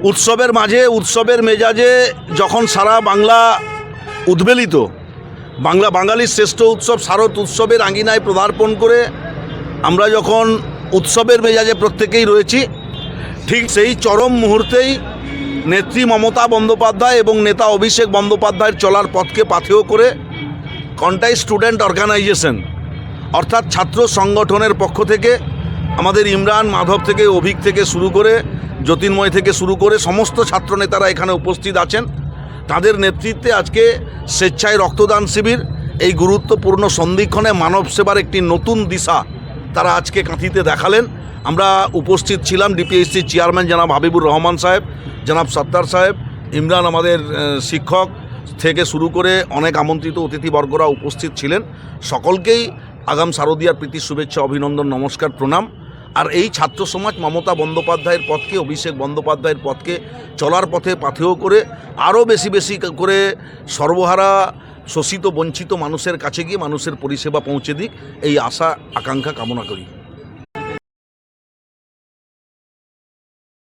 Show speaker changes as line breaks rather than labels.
উৎসবের মাঝে উৎসবের মেজাজে যখন সারা বাংলা উদ্বেলিত, বাঙালির শ্রেষ্ঠ উৎসব শারদ উৎসবের আঙিনায় পদার্পণ করে আমরা যখন উৎসবের মেজাজে প্রত্যেকেই রয়েছি, ঠিক সেই চরম মুহূর্তেই নেত্রী মমতা বন্দ্যোপাধ্যায় এবং নেতা অভিষেক বন্দ্যোপাধ্যায়ের চলার পথকে পাথেয় করে কন্টাই স্টুডেন্ট অর্গানাইজেশন অর্থাৎ ছাত্র সংগঠনের পক্ষ থেকে আমাদের ইমরান, মাধব থেকে, অভিক থেকে শুরু করে জ্যোতির্ময় থেকে শুরু করে সমস্ত ছাত্র নেতারা এখানে উপস্থিত আছেন। তাদের নেতৃত্বে আজকে স্বেচ্ছায় রক্তদান শিবির, এই গুরুত্বপূর্ণ সন্ধিক্ষণে মানব সেবার একটি নতুন দিশা তারা আজকে কাঁথিতে দেখালেন। আমরা উপস্থিত ছিলাম, ডিপিএসসি চেয়ারম্যান জনাব হাবিবুর রহমান সাহেব, জনাব সত্তার সাহেব, ইমরান আমাদের শিক্ষক থেকে শুরু করে অনেক আমন্ত্রিত অতিথিবর্গরা উপস্থিত ছিলেন। সকলকেই আগাম শারদীয়ার প্রীতি শুভেচ্ছা, অভিনন্দন, নমস্কার, প্রণাম। আর এই ছাত্র সমাজ মমতা বন্দ্যোপাধ্যায়ের পথকে, অভিষেক বন্দ্যোপাধ্যায়ের পথকে চলার পথে পাথেয় করে আরও বেশি বেশি করে সর্বহারা শোষিত বঞ্চিত মানুষের কাছে গিয়ে মানুষের পরিষেবা পৌঁছে দিক, এই আশা আকাঙ্ক্ষা কামনা করি।